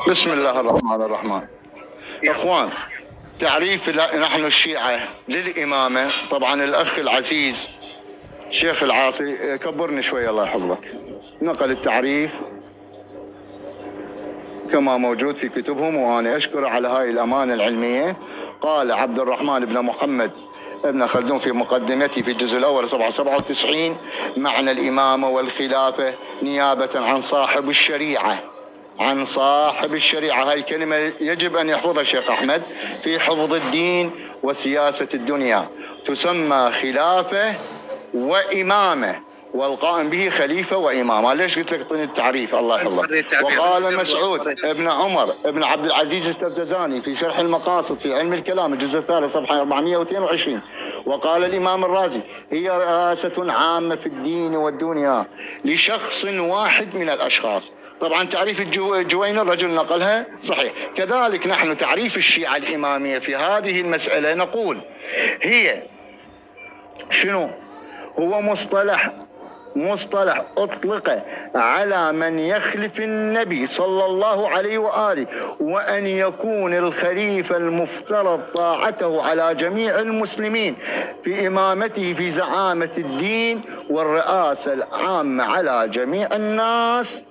بسم الله الرحمن الرحيم. اخوان، تعريف نحن الشيعة للإمامة، طبعا الأخ العزيز شيخ العاصي كبرني شوي الله يحفظك، نقل التعريف كما موجود في كتبهم، وأنا أشكره على هاي الأمانة العلمية. قال عبد الرحمن بن محمد ابن خلدون في مقدمته في الجزء الأول صفحة 97: معنى الإمامة والخلافة نيابة عن صاحب الشريعة. عن صاحب الشريعة، هاي الكلمة يجب أن يحفظها الشيخ أحمد في حفظ الدين وسياسة الدنيا. تسمى خلافة وإمامة، والقائم به خليفة وإمامة. ليش قلت لك اعطيني التعريف؟ الله يحفظك. وقال مسعود ابن عمر ابن عبد العزيز السبززاني في شرح المقاصد في علم الكلام الجزء الثالث صفحة 422: وقال الإمام الرازي: هي رئاسة عامة في الدين والدنيا لشخص واحد من الأشخاص. طبعا تعريف الجويني الرجل نقلها صحيح. كذلك نحن تعريف الشيعة الإمامية في هذه المسألة نقول هي شنو؟ هو مصطلح أطلق على من يخلف النبي صلى الله عليه وآله، وأن يكون الخليفة المفترض طاعته على جميع المسلمين في إمامته في زعامة الدين والرئاسة العامة على جميع الناس.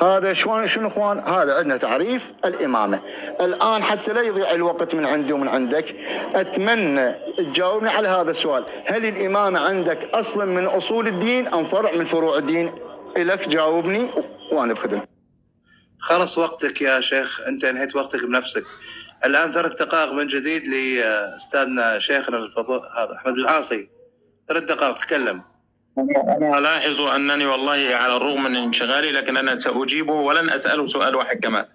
هذا شنو اخوان؟ هذا عندنا تعريف الامامه. الان حتى لا يضيع الوقت من عندي ومن عندك، اتمنى تجاوبني على هذا السؤال: هل الامامه عندك اصلا من اصول الدين ام فرع من فروع الدين؟ الك جاوبني وانا بخدمتك. خلص وقتك يا شيخ، انت انهيت وقتك بنفسك. الان 3 دقائق من جديد لاستاذنا شيخنا الفضل هذا احمد العاصي. 3 دقائق تكلم. أنا ألاحظ أنني والله على الرغم من انشغالي لكن أنا سأجيبه ولن أسأله سؤال واحد كمان.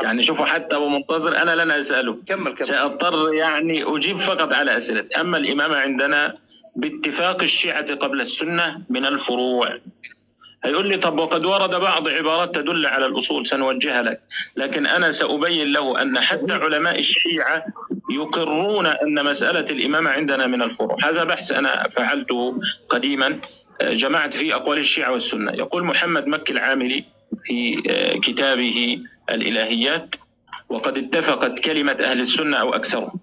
يعني شوفوا حتى أبو منتظر أنا لن أسأله. كمل. سأضطر يعني أجيب فقط على أسئلة. أما الإمامة عندنا باتفاق الشيعة قبل السنة من الفروع. هيقول لي طب وقد ورد بعض عبارات تدل على الأصول، سنوجهها لك، لكن أنا سأبين له أن حتى علماء الشيعة يقرون أن مسألة الإمامة عندنا من الفروع. هذا بحث أنا فعلته قديما، جمعت فيه أقوال الشيعة والسنة. يقول محمد مكي العاملي في كتابه الإلهيات: وقد اتفقت كلمة أهل السنة أو أكثرهم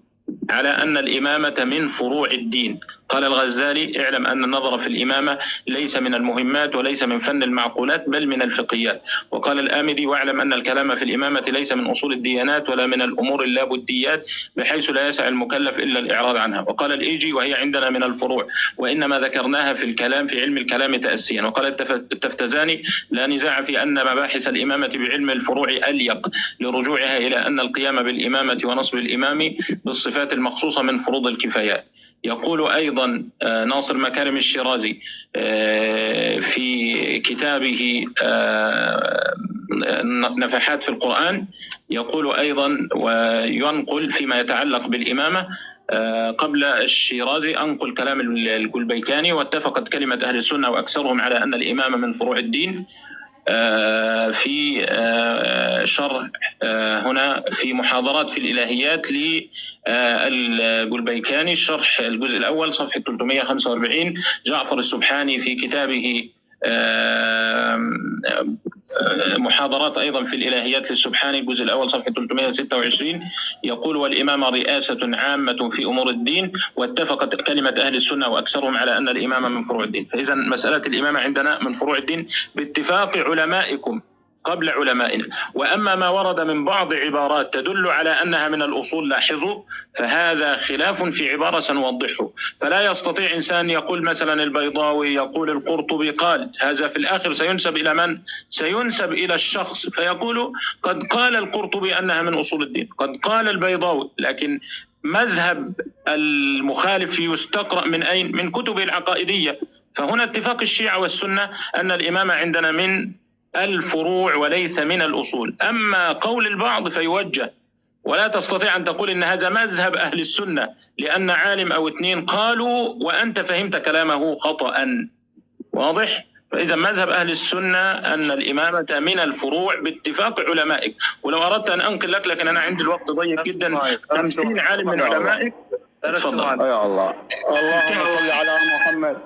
على أن الإمامة من فروع الدين. قال الغزالي: اعلم أن النظر في الإمامة ليس من المهمات وليس من فن المعقولات بل من الفقهيات. وقال الآمدي: واعلم أن الكلام في الإمامة ليس من أصول الديانات ولا من الأمور اللابديات بحيث لا يسع المكلف إلا الإعراض عنها. وقال الإيجي: وهي عندنا من الفروع وإنما ذكرناها في الكلام في علم الكلام تأسيا. وقال التفتزاني: لا نزاع في أن مباحث الإمامة بعلم الفروع أليق لرجوعها إلى أن القيام بالإمامة ونصب الإمام بالصفات المخصوصة من فروض الكفايات. يقول أيضا ناصر مكارم الشيرازي في كتابه نفحات في القرآن، يقول أيضا وينقل فيما يتعلق بالإمامة قبل الشيرازي أنقل كلام الجلبيكاني: واتفقت كلمة أهل السنة وأكثرهم على أن الإمامة من فروع الدين. في شرح هنا في محاضرات في الإلهيات للجلبيكاني، الشرح الجزء الأول صفحة 345. جعفر السبحاني في كتابه محاضرات أيضا في الإلهيات للسبحاني الجزء الأول صفحة 326 يقول: والإمامة رئاسة عامة في أمور الدين، واتفقت كلمة أهل السنة وأكثرهم على أن الإمامة من فروع الدين. فإذا مسألة الإمامة عندنا من فروع الدين باتفاق علمائكم قبل علمائنا. وأما ما ورد من بعض عبارات تدل على أنها من الأصول، لاحظوا، فهذا خلاف في عبارة سنوضحه. فلا يستطيع إنسان يقول مثلا البيضاوي يقول القرطبي قال، هذا في الآخر سينسب إلى من؟ سينسب إلى الشخص، فيقول قد قال القرطبي أنها من أصول الدين، قد قال البيضاوي، لكن مذهب المخالف يستقرأ من أين؟ من كتبه العقائدية. فهنا اتفاق الشيعة والسنة أن الإمامة عندنا من الفروع وليس من الأصول. أما قول البعض فيوجه، ولا تستطيع أن تقول إن هذا مذهب أهل السنة لأن عالم أو 2 قالوا وأنت فهمت كلامه خطأ. واضح؟ فإذا مذهب أهل السنة أن الإمامة من الفروع باتفاق علمائك. ولو أردت أن أنقل لك، لكن أنا عندي الوقت ضيق جدا، 50 عالم من علمائك. تفضل. يا الله، اللهم صل على محمد.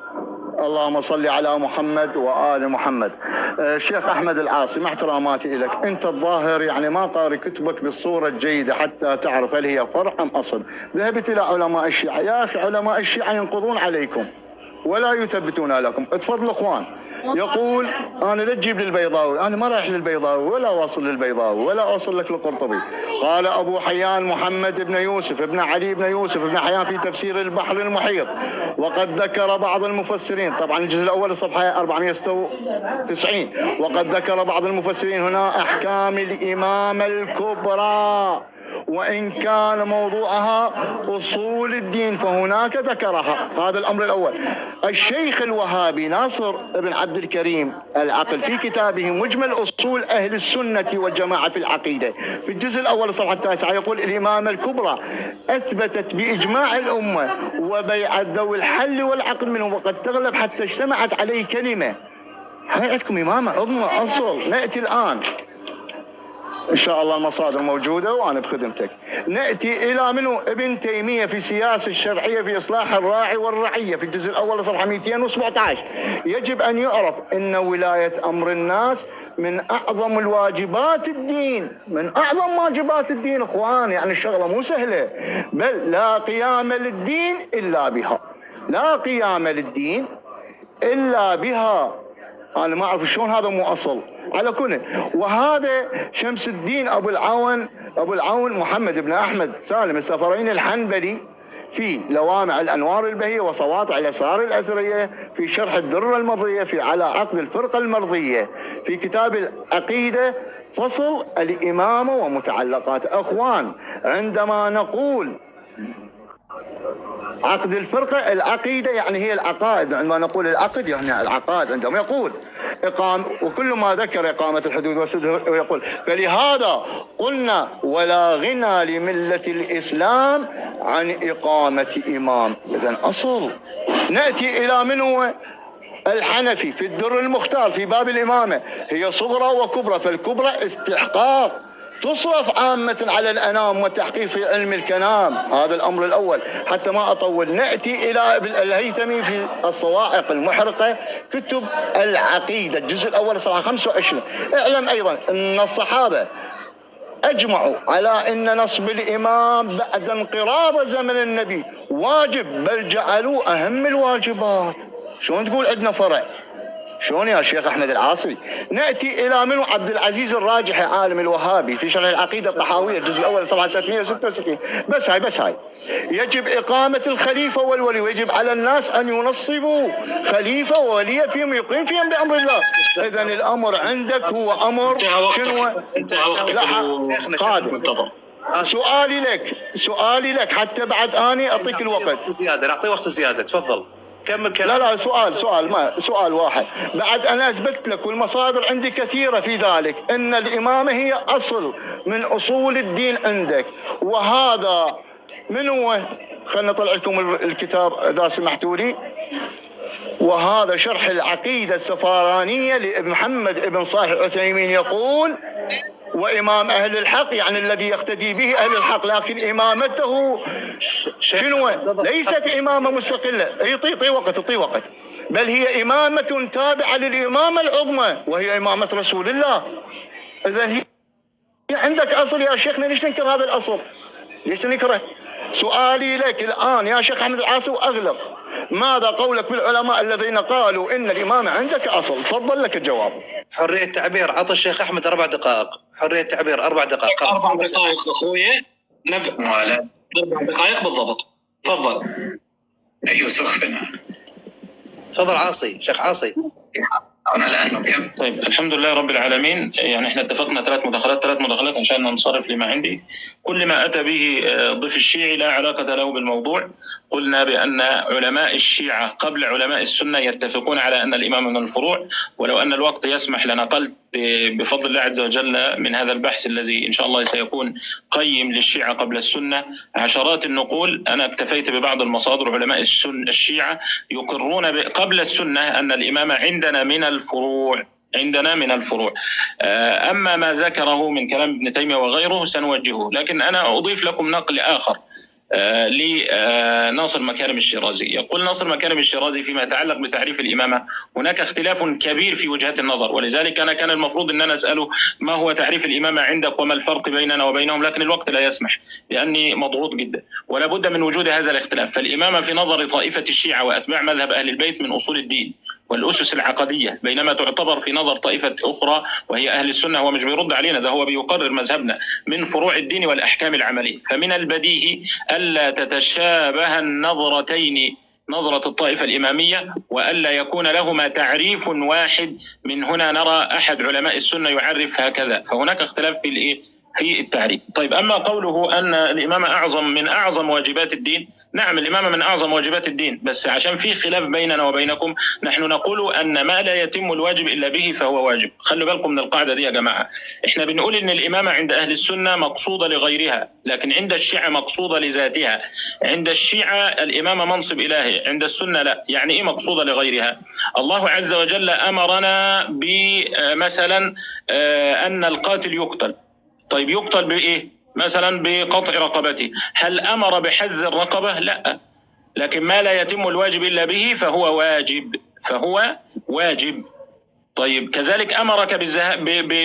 اللهم صل على محمد وآل محمد. الشيخ أحمد العاصي، مع احتراماتي لك، أنت الظاهر يعني ما قاري كتبك بالصورة الجيدة حتى تعرف هل هي فرع أم أصل. ذهبت إلى علماء الشيعة، يا أخي علماء الشيعة ينقضون عليكم ولا يثبتون لكم. تفضل اخوان، يقول انا لا تجيب لي البيضاوي، انا ما رايح للبيضاوي ولا واصل للبيضاوي ولا اوصل لك للقرطبي. قال ابو حيان محمد بن يوسف بن علي بن يوسف بن حيان في تفسير البحر المحيط، وقد ذكر بعض المفسرين، طبعا الجزء الاول الصفحه 496، وقد ذكر بعض المفسرين هنا احكام الامامه الكبرى، وإن كان موضوعها أصول الدين فهناك ذكرها. هذا الأمر الأول. الشيخ الوهابي ناصر بن عبد الكريم العقل في كتابه مجمل أصول أهل السنة والجماعة في العقيدة في الجزء الأول الصفحة 9 يقول الإمامة الكبرى أثبتت بإجماع الأمة وبيعة ذوي الحل والعقل منهم، وقد تغلب حتى اجتمعت عليه كلمة. هاي عندكم إمامة عظمى أصل. نأتي الآن إن شاء الله المصادر موجودة وأنا بخدمتك. نأتي إلى منو؟ ابن تيمية في السياسة الشرعية في إصلاح الراعي والرعية في الجزء الأول صفحة 217. يجب أن يعرف أن ولاية أمر الناس من أعظم الواجبات الدين، من أعظم واجبات الدين إخوان، يعني الشغلة مو سهلة، بل لا قيام للدين إلا بها، لا قيام للدين إلا بها. أنا ما أعرف شلون هذا مو أصل. على كل، وهذا شمس الدين أبو العون محمد بن أحمد سالم السفرين الحنبلي في لوامع الأنوار البهية وسواطع الأسرار الأثرية في شرح الدرة المضية في على عقد الفرقة المرضية في كتاب العقيدة فصل الإمامة ومتعلقات. أخوان، عندما نقول عقد الفرقة العقيدة يعني هي العقائد، عندما نقول العقد يعني العقائد. عندما يقول وكل ما ذكر إقامة الحدود ويقول فلهذا قلنا ولا غنى لملة الإسلام عن إقامة إمام. إذن أصل. نأتي إلى من هو الحنفي في الدر المختار في باب الإمامة، هي صغرى وكبرى، فالكبرى استحقاق تصرف عامة على الأنام وتحقيق في علم الكلام. هذا الأمر الأول حتى ما أطول. نأتي إلى الهيثمي في الصواعق المحرقة كتب العقيدة الجزء الأول صفحة 25. اعلم أيضا أن الصحابة أجمعوا على أن نصب الإمام بعد انقراض زمن النبي واجب، بل جعلوه أهم الواجبات. شلون تقول عندنا فرع؟ شلون يا شيخ أحمد العاصي؟ نأتي إلى منو؟ عبد العزيز الراجحي عالم الوهابي في شرح العقيدة الطحاوية الجزء الأول صفحة 366. بس هاي يجب إقامة الخليفة والولي، ويجب على الناس أن ينصبوا خليفة وولي فيهم يقيم فيهم بأمر الله. إذن الأمر عندك هو أمر شنو؟ قادم. سؤالي لك حتى بعد أني أعطيك الوقت زيادة. نعطي وقت زيادة. تفضل كمل كلام. لا سؤال واحد. بعد أنا أثبت لك والمصادر عندي كثيرة في ذلك أن الإمامة هي أصل من أصول الدين عندك. وهذا من هو؟ خلنا نطلع لكم الكتاب إذا سمحتوا لي. وهذا شرح العقيدة السفرانية لمحمد بن صالح العثيمين يقول وإمام أهل الحق يعني الذي يقتدي به أهل الحق، لكن إمامته شنو؟ ليست إمامة مستقلة. طي وقت، بل هي إمامة تابعة للإمامة العظمى وهي إمامة رسول الله. إذن هي عندك أصل يا شيخنا، ليش تنكر هذا الأصل؟ ليش تنكره؟ سؤالي لك الآن يا شيخ أحمد العاصي وأغلق، ماذا قولك بالعلماء الذين قالوا إن الإمامة عندك أصل؟ تفضل لك الجواب. حرية تعبير. عطى الشيخ أحمد 4 دقائق. حرية تعبير 4 دقائق. 4 دقائق أخويا. 4 دقائق بالضبط. تفضل. يوسف. تفضل عاصي. شيخ عاصي. أنا الآن كم؟ طيب الحمد لله رب العالمين. يعني احنا اتفقنا 3 مداخلات عشان ننصرف لما عندي. كل ما أتى به ضيف الشيعي لا علاقة له بالموضوع. قلنا بأن علماء الشيعة قبل علماء السنة يتفقون على أن الإمام من الفروع، ولو أن الوقت يسمح لنقلت بفضل الله عز وجل من هذا البحث الذي إن شاء الله سيكون قيم للشيعة قبل السنة عشرات النقول. أنا اكتفيت ببعض المصادر. علماء الشيعة يقرون قبل السنة أن الإمام عندنا من الفروع. أما ما ذكره من كلام ابن تيمية وغيره سنوجهه، لكن أنا أضيف لكم نقل آخر لناصر مكارم الشيرازي. يقول ناصر مكارم الشيرازي فيما يتعلق بتعريف الإمامة هناك اختلاف كبير في وجهات النظر، ولذلك أنا كان المفروض أن أنا أسأله ما هو تعريف الإمامة عندك وما الفرق بيننا وبينهم، لكن الوقت لا يسمح لأني مضغوط جدا، ولا بد من وجود هذا الاختلاف. فالإمامة في نظر طائفة الشيعة وأتباع مذهب أهل البيت من أصول الدين والأسس العقدية، بينما تعتبر في نظر طائفة أخرى وهي أهل السنة، هو مش بيرد علينا، ده هو بيقرر مذهبنا، من فروع الدين والأحكام العملية. فمن البديهي ألا تتشابه النظرتين، نظرة الطائفة الإمامية وألا يكون لهما تعريف واحد. من هنا نرى أحد علماء السنة يعرف هكذا، فهناك اختلاف في التعريف. طيب، أما قوله أن الإمامة أعظم من أعظم واجبات الدين، نعم الإمامة من أعظم واجبات الدين، بس عشان في خلاف بيننا وبينكم نحن نقول أن ما لا يتم الواجب إلا به فهو واجب. خلوا بالكم من القاعدة دي يا جماعة. إحنا بنقول إن الإمامة عند أهل السنة مقصودة لغيرها، لكن عند الشيعة مقصودة لذاتها. عند الشيعة الإمامة منصب إلهي، عند السنة لا. يعني إيه مقصودة لغيرها؟ الله عز وجل أمرنا بمثلا أن القاتل يقتل. طيب يقتل بإيه؟ مثلا بقطع رقبته. هل أمر بحز الرقبة؟ لا. لكن ما لا يتم الواجب إلا به فهو واجب. طيب كذلك أمرك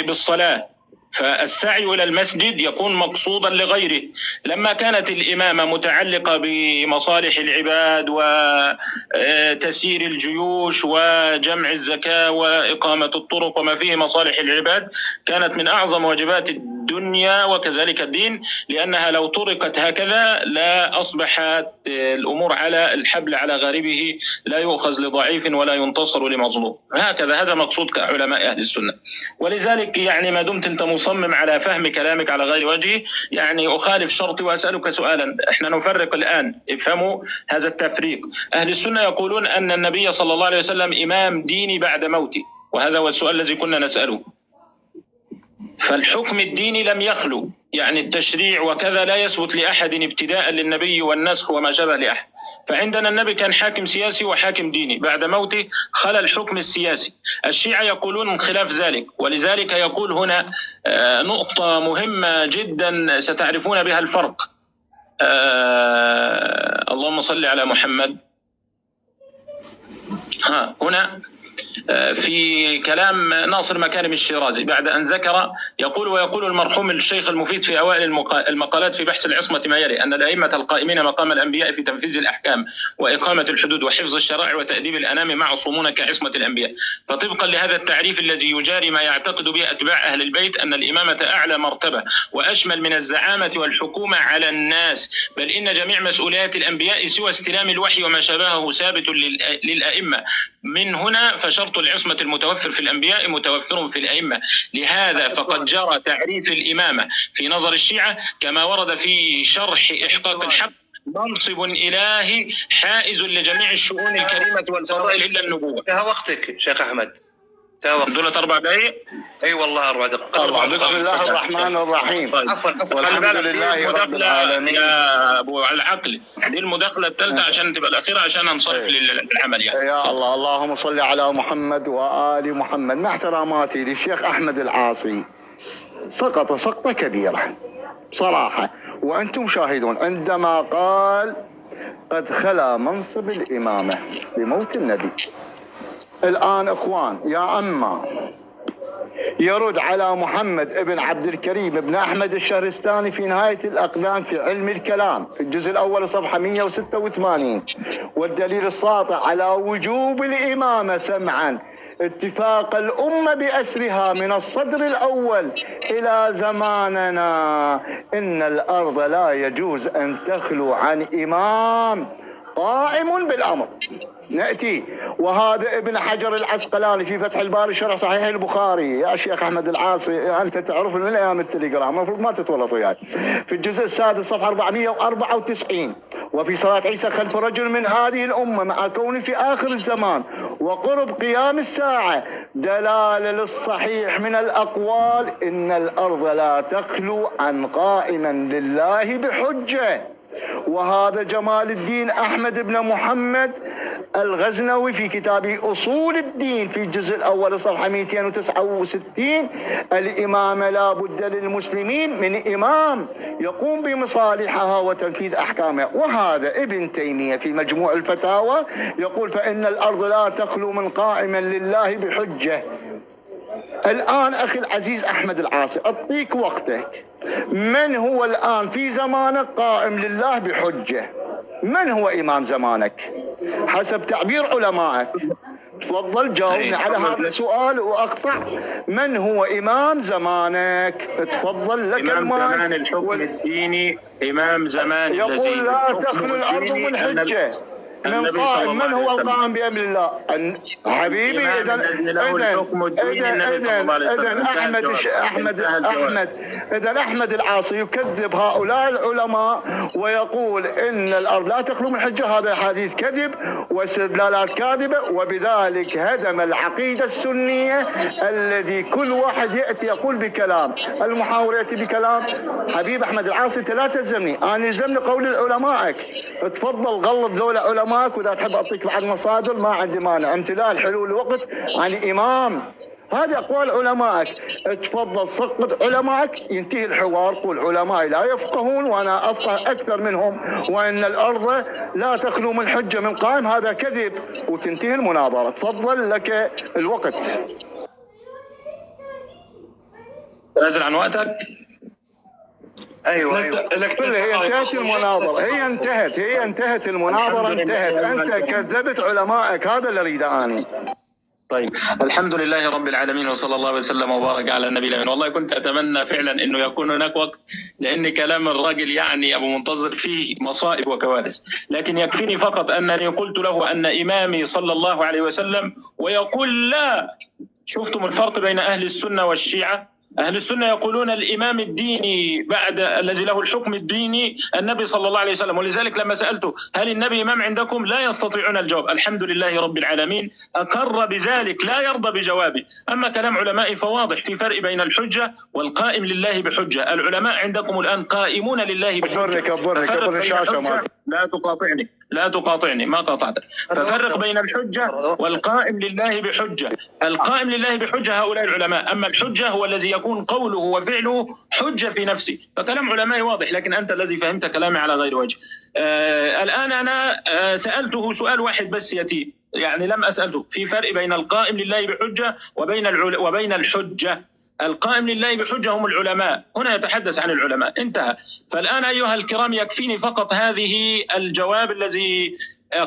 بالصلاة، فالسعي إلى المسجد يكون مقصودا لغيره. لما كانت الإمامة متعلقة بمصالح العباد وتسيير الجيوش وجمع الزكاة وإقامة الطرق وما فيه مصالح العباد، كانت من أعظم واجبات الدنيا وكذلك الدين، لأنها لو طرقت هكذا لا أصبحت الأمور على الحبل على غاربه، لا يؤخذ لضعيف ولا ينتصر لمظلوم. هكذا هذا مقصود كعلماء أهل السنة. ولذلك يعني ما دمت أنت مصمم على فهم كلامك على غير وجهه، يعني أخالف شرطي وأسألك سؤالا. احنا نفرق الآن، افهموا هذا التفريق. أهل السنة يقولون أن النبي صلى الله عليه وسلم إمام ديني بعد موته، وهذا هو السؤال الذي كنا نسأله. فالحكم الديني لم يخلو، يعني التشريع وكذا لا يثبت لأحد ابتداء للنبي والنسخ وما شابه لأحد. فعندنا النبي كان حاكم سياسي وحاكم ديني، بعد موته خلى الحكم السياسي. الشيعة يقولون خلاف ذلك، ولذلك يقول هنا نقطة مهمة جدا ستعرفون بها الفرق. اللهم صل على محمد. هنا في كلام ناصر مكارم الشيرازي بعد أن ذكر ويقول المرحوم الشيخ المفيد في أوائل المقالات في بحث العصمة ما يلي: أن الأئمة القائمين مقام الأنبياء في تنفيذ الأحكام وإقامة الحدود وحفظ الشرائع وتأديب الأنام معصومون كعصمة الأنبياء. فطبقا لهذا التعريف الذي يجاري ما يعتقد به أتباع أهل البيت أن الإمامة أعلى مرتبة وأشمل من الزعامة والحكومة على الناس، بل إن جميع مسؤوليات الأنبياء سوى استلام الوحي وما شابهه ثابت للأئمة. من هنا فشرط العصمة المتوفر في الأنبياء متوفر في الأئمة. لهذا فقد جرى تعريف الإمامة في نظر الشيعة كما ورد في شرح إحقاق الحق: منصب إلهي حائز لجميع الشؤون الكريمة والفضائل إلا النبوة. انتهى وقتك شيخ أحمد. دولة 4 دقائق. اي والله 4 دقائق. بسم الله الرحمن الرحيم. عفوا والحمد لله رب العالمين. يا ابو العقل، دي المداخله الثالثه عشان تبقى الاخيره عشان ننصرف للعمل. يا الله، اللهم صل على محمد وآل محمد. مع احتراماتي للشيخ أحمد العاصي، سقط سقطة كبيرة بصراحة، وأنتم شاهدون عندما قال قد خلا منصب الإمامة بموت النبي. الآن إخوان يا أما يرد على محمد ابن عبد الكريم ابن أحمد الشهرستاني في نهاية الأقدام في علم الكلام في الجزء الأول صفحة 186، والدليل الساطع على وجوب الإمامة سمعا اتفاق الأمة بأسرها من الصدر الأول إلى زماننا: إن الأرض لا يجوز أن تخلو عن إمام قائم بالأمر. نأتي وهذا ابن حجر العسقلاني في فتح الباري شرح صحيح البخاري. يا شيخ أحمد العاصي أنت تعرف من أيام التليجرام، المفروض ما تتولط وياي. في الجزء السادس صفحة 494: وفي صلاة عيسى خلف رجل من هذه الأمة مع كونه في آخر الزمان وقرب قيام الساعة دلالة للصحيح من الأقوال: إن الأرض لا تخلو عن قائما لله بحجة. وهذا جمال الدين أحمد بن محمد الغزنوي في كتابه أصول الدين في الجزء الأول صفحة 269: الإمامة لا بد للمسلمين من إمام يقوم بمصالحها وتنفيذ أحكامها. وهذا ابن تيمية في مجموع الفتاوى يقول: فإن الأرض لا تخلو من قائما لله بحجة. الآن أخي العزيز أحمد العاصي، أعطيك وقتك، من هو الآن في زمانك قائم لله بحجة؟ من هو إمام زمانك حسب تعبير علمائك؟ تفضل جاوبني على هذا السؤال وأقطع. من هو إمام زمانك؟ تفضل لك إمام زمان الحكم الديني، إمام زمان يقول لا تخلو الأرض من حجة من قائم. من هو القائم بأمر الله؟ حبيبي إذا أحمد العاصي يكذب هؤلاء العلماء ويقول إن الأرض لا تخلو من حجة. هذا حديث كذب واستدلالات كاذبة، وبذلك هدم العقيدة السنية الذي كل واحد يأتي يقول بكلام، المحاور يأتي بكلام. حبيب أحمد العاصي أنت لا تلزمني، أنا يلزمني قول علمائك. تفضل غلط ذولا علمائك، وإذا تحب أعطيك بعض مصادر ما عندي مانع. امتلال حلول الوقت عن إمام، هذه أقوال علمائك. تفضل سقط علمائك، ينتهي الحوار. قول علمائي لا يفقهون وأنا أفقه أكثر منهم، وأن الأرض لا تخلو من حجة من قائم، هذا كذب، وتنتهي المناظرة. تفضل لك الوقت. تنازل عن وقتك. ايوه هي انتهت المناظرة، هي انتهت المناظرة، انتهت. أنت كذبت علمائك، هذا اللي أريده أنا. طيب، الحمد لله رب العالمين، وصلى الله وسلم وبارك على النبي الأمين. والله كنت أتمنى فعلا أنه يكون هناك وقت، لأن كلام الراجل يعني أبو منتظر فيه مصائب وكوارث، لكن يكفيني فقط أنني قلت له أن إمامي صلى الله عليه وسلم، ويقول لا. شفتم الفرق بين أهل السنة والشيعة؟ أهل السنة يقولون الإمام الديني بعد الذي له الحكم الديني النبي صلى الله عليه وسلم، ولذلك لما سألته هل النبي إمام عندكم لا يستطيعون الجواب. الحمد لله رب العالمين أقر بذلك، لا يرضى بجوابي. أما كلام علمائي فواضح، في فرق بين الحجة والقائم لله بحجة. العلماء عندكم الآن قائمون لله بحجة. كبر الشاشة. لا تقاطعني ما قاطعتك. ففرق بين الحجة والقائم لله بحجة. القائم لله بحجة هؤلاء العلماء، أما الحجة هو الذي يكون قوله وفعله حجة في نفسه. فكلام علمائي واضح، لكن أنت الذي فهمت كلامي على غير وجه. الآن أنا سألته سؤال واحد بس يتي، يعني لم أسأله في فرق بين القائم لله بحجة وبين الحجة. القائم لله بحجة هم العلماء، هنا يتحدث عن العلماء، انتهى. فالآن أيها الكرام يكفيني فقط هذه الجواب الذي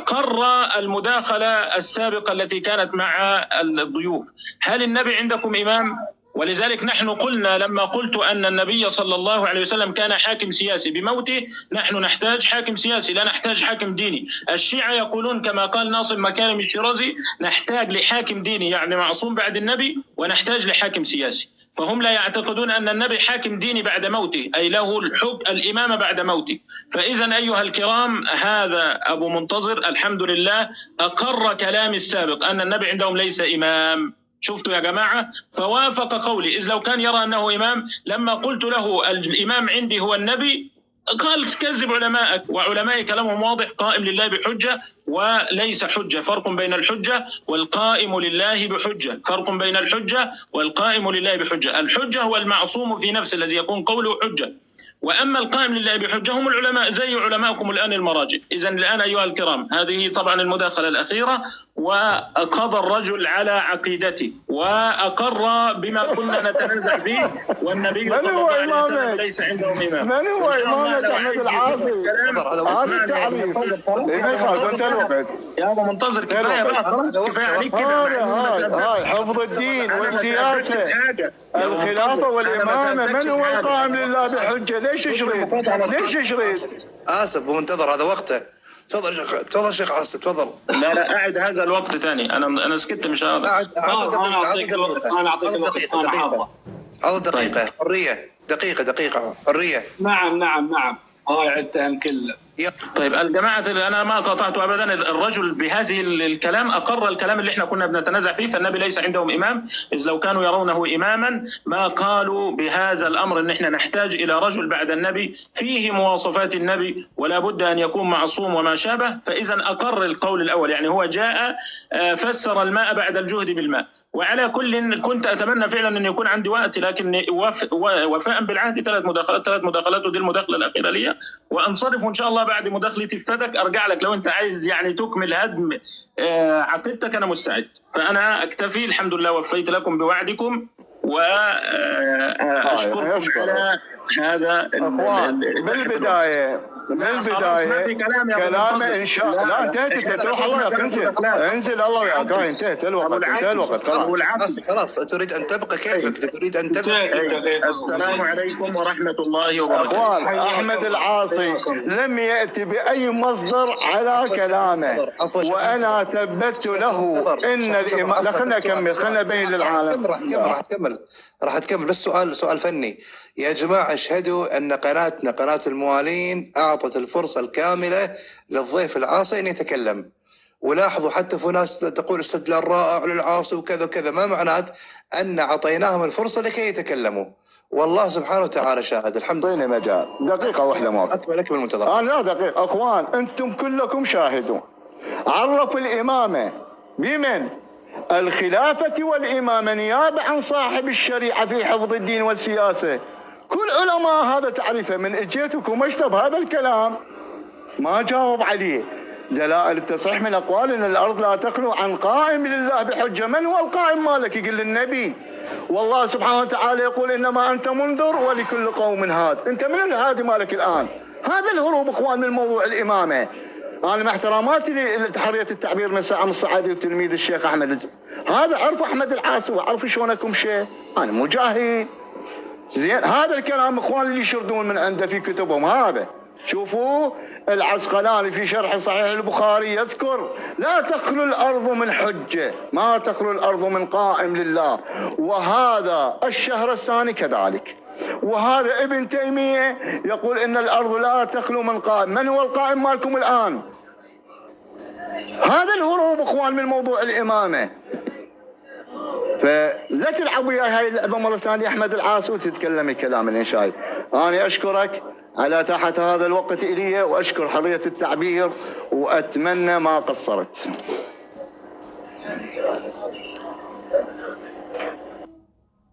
قر المداخلة السابقة التي كانت مع الضيوف. هل النبي عندكم إمام؟ ولذلك نحن قلنا لما قلت أن النبي صلى الله عليه وسلم كان حاكم سياسي بموته، نحن نحتاج حاكم سياسي، لا نحتاج حاكم ديني. الشيعة يقولون كما قال ناصر مكارم الشيرازي نحتاج لحاكم ديني يعني معصوم بعد النبي، ونحتاج لحاكم سياسي. فهم لا يعتقدون أن النبي حاكم ديني بعد موته، أي له الإمامة بعد موته. فإذا أيها الكرام هذا أبو منتظر الحمد لله أقر كلامي السابق أن النبي عندهم ليس إمام. شفتوا يا جماعة؟ فوافق قولي، إذ لو كان يرى أنه إمام لما قلت له الإمام عندي هو النبي قال كذب علمائك، وعلمائي كلامهم واضح، قائم لله بحجة وليس حجة. فرق بين الحجة والقائم لله بحجة، فرق بين الحجة والقائم لله بحجة. الحجة هو المعصوم في نفسه الذي يكون قوله حجة، وأما القائم لله بحجة هم العلماء زي علماءكم الآن المراجع. إذا الآن أيها الكرام هذه طبعا المداخلة الأخيرة، وقضى الرجل على عقيدته وأقر بما كنا نتنازع فيه، والنبي صلى الله عليه وسلم ليس عندهم إمام. من هو إمامك أحمد العاصي؟ هذا التعريف. يا أبو منتظر كفاية بقى، كفاية عليك كده. هاي حفظ الدين والسياسة، الخلافة والإمامة. من هو القائم لله بحجة؟ ليش تشريد؟ آسف أبو منتظر هذا وقته. تفضل شيخ عاصم تفضل. لا أعد هذا الوقت ثاني. أنا سكت مش هذا. أنا أعطيك الوقت. هذا دقيقة حرية، دقيقة حرية. نعم عدتهم كله. طيب الجماعة أنا ما قاطعت أبدا، الرجل بهذه الكلام أقر الكلام اللي احنا كنا بنتنازع فيه، فالنبي ليس عندهم إمام، إذ لو كانوا يرونه إماما ما قالوا بهذا الأمر إن احنا نحتاج إلى رجل بعد النبي فيه مواصفات النبي ولا بد أن يكون معصوم وما شابه. فإذا أقر القول الأول، يعني هو جاء فسر الماء بعد الجهد بالماء. وعلى كل كنت أتمنى فعلا أن يكون عندي وقت، لكن وفاء بالعهد 3 مداخلات ودي المداخلة الأخيرة لي، وأنصرف إن شاء الله بعد مداخلتي فدك ارجع لك لو انت عايز يعني تكمل هدم عقيدتك، انا مستعد. فانا اكتفي، الحمد لله وفيت لكم بوعدكم واشكركم على هذا. بالبدايه كلامه ان شاء الله. لا انتهت، تروح الله وياك، انزل الله وياك، انتهت الوقت، خلاص تريد ان تبقى كيفك، تريد ان تبقى. السلام عليكم ورحمه الله وبركاته. اخوان، احمد العاصي لم ياتي باي مصدر على كلامه، وانا ثبت له ان الامام. خلنا نكمل، خلنا نبين للعالم. راح تكمل بس سؤال فني. يا جماعه اشهدوا ان قناتنا قناه الموالين اعطت الفرصه الكامله للضيف العاصي ان يتكلم. ولاحظوا حتى في ناس تقول استدلال رائع للعاصي وكذا وكذا، ما معنات ان اعطيناهم الفرصه لكي يتكلموا. والله سبحانه وتعالى شاهد. الحمد لله. مجال دقيقه واحده موقف. اكمل المتضرر. لا دقيقه اخوان، انتم كلكم شاهدون. عرفوا الامامه بمن؟ الخلافه والامامه نيابه عن صاحب الشريعه في حفظ الدين والسياسه. كل علماء هذا تعريفه. من اجيتكم اشرب هذا الكلام ما جاوب عليه. دلائل التصحيح من اقوال ان الارض لا تخلو عن قائم لله بحجه. من هو القائم مالك؟ يقول النبي. والله سبحانه وتعالى يقول انما انت منذر ولكل قوم هاد. انت من الهادي مالك الان؟ هذا الهروب اخوان من موضوع الامامه. انا مع احتراماتي لتحريه التعبير من سعد الصعيدي وتلميذ الشيخ احمد هذا عرفوا احمد العاصي وعرفوا شلونكم شيء. انا مجاهد زين. هذا الكلام اخوان اللي يشردون من عنده في كتبهم. هذا شوفوا العسقلاني في شرح صحيح البخاري يذكر لا تخلو الارض من حجه، ما تخلو الارض من قائم لله. وهذا الشهرستاني كذلك. وهذا ابن تيميه يقول ان الارض لا تخلو من قائم. من هو القائم مالكم الان؟ هذا الهروب اخوان من موضوع الامامه. فلا تلعب وياي هاي اللعبه مره ثانيه احمد العاصي وتتكلم الكلام الانشائي. انا اشكرك على اتاحه هذا الوقت الي، واشكر حريه التعبير، واتمنى ما قصرت.